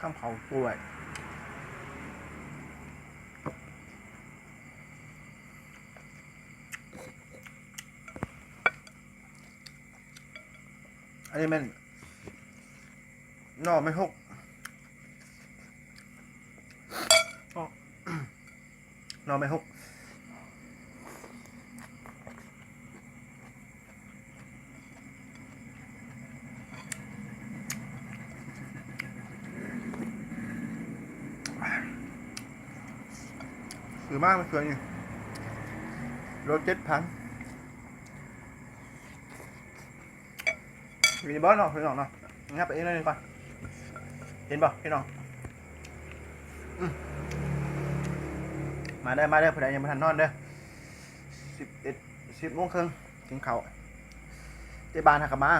ข้ามเขาป่วยอันนี้มันนอไม่หกนอไม่หกคือมากมันเกินอยู่รถ7,000มีบอสเนาะพี่น้องเนาะงับไปเองเลยดีกว่าเห็นป่ะพี่น้องมาได้ผู้ใดยังไม่ทันนอนเด้อ10 โมงครึ่งกินข้าวเจ๊บานหักกลับมา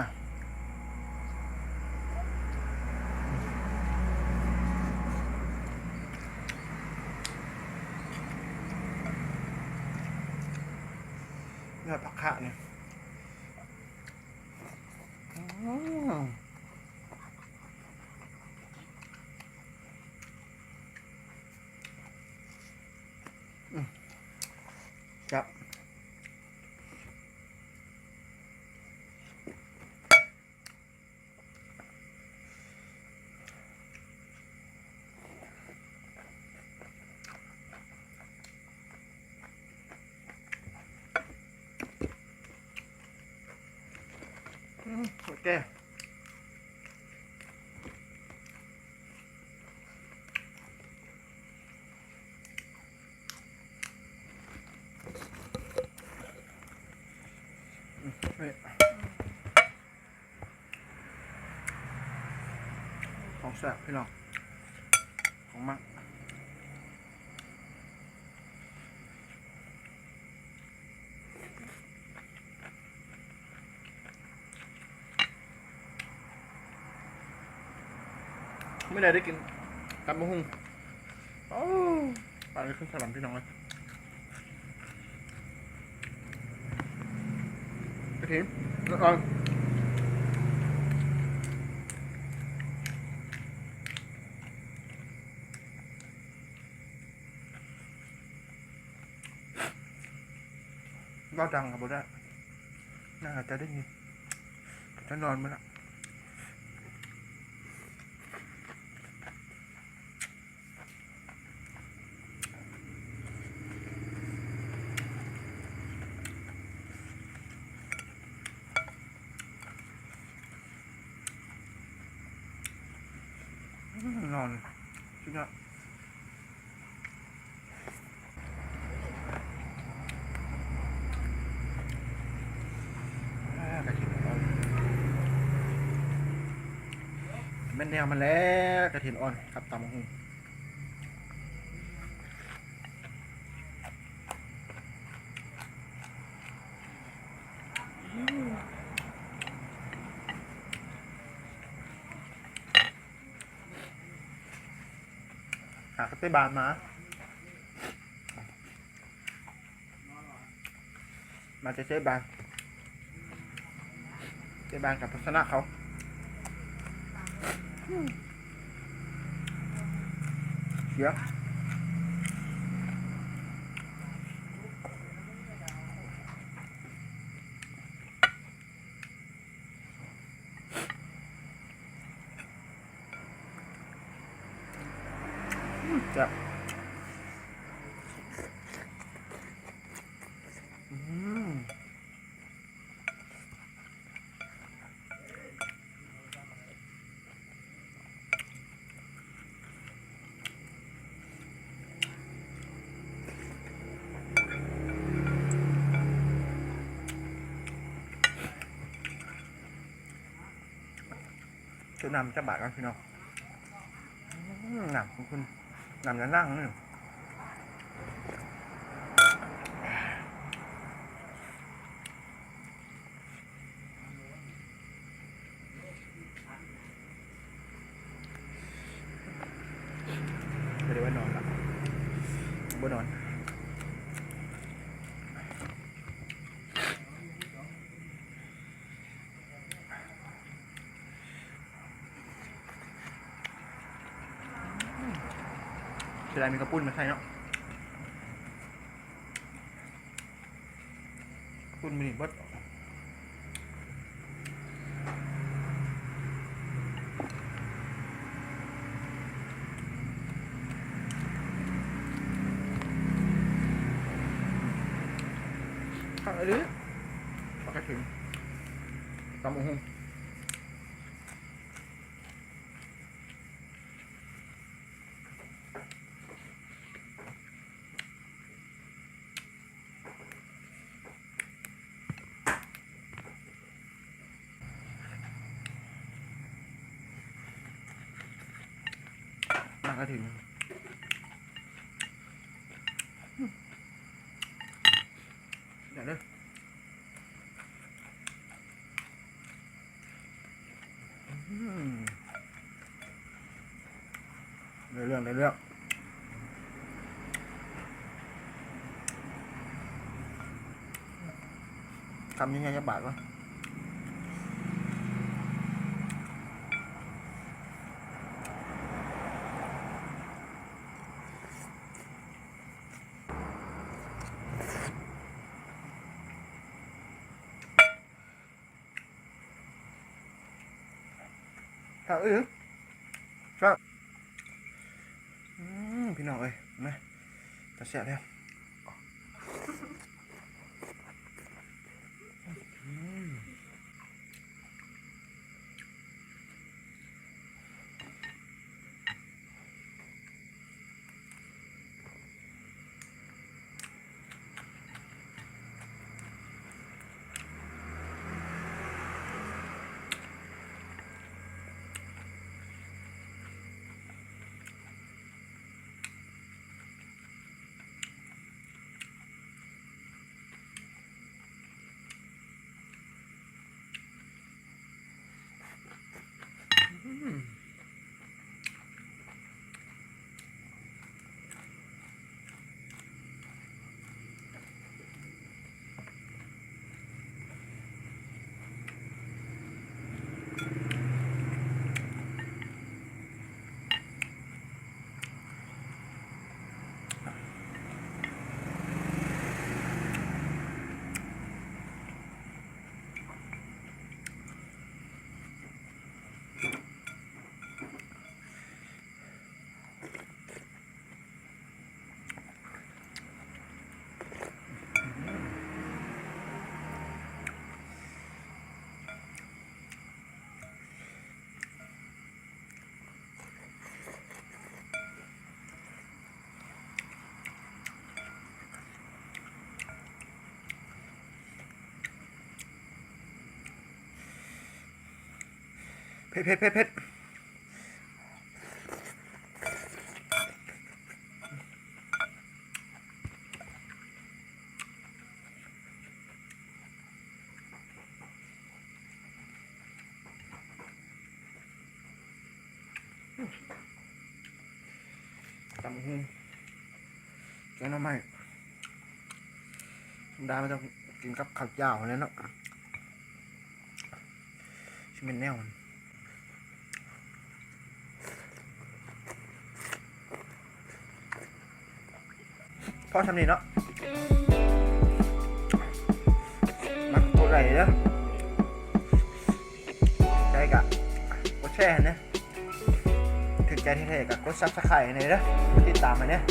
เนื้อผักขะเนี่ยครับ โอเคของแซ่บพี่น้องของมักไม่ได้กินตำมะฮุ่งโอ้ปลาเลยขึ้นสลัมพี่น้องเลยกระถิ่นแล้วก็ก็ดังกับโบได้น่าจะได้ยินจะนอนมาละนอนจริงอ่ะกระถิ่นอ่อนเป็นแนวมาแล้วกระถิ่นอ่อนกับตำมะฮุ่งหากระเตบานมาจะเจ๊บานกับพัฒนะเขาเยอะจับจะนำจะบาดกันพี่น้องหนักของคุณนำจะนั่งนี่จะได้ไว้นอนละบ่นอน จะได้มีกระปุ้นมาใส่เนาะปุ้นมีเบิดข้าวอะไรดิปลากระถิ่นตำบักหุ่งปลากระถิ่นเดี๋ยวเด้อเรื่องทำยังไงจะบาดวะครับครับพี่น้องเอ้ยมาจะแสบแล้วเผ็ดตำบักหุ่งแกงหน่อไม้ธรรมดามันต้องกินกับข้าวเจ้าเลยเนาะชิมเป็นแนวมันพอทำนี่เนาะมักกดไหลเด้อใจกะกดแชร์นะถึงใจที่เท่กะกดซับสไครต์หน่อยเด้อติดตามมาเนี่ย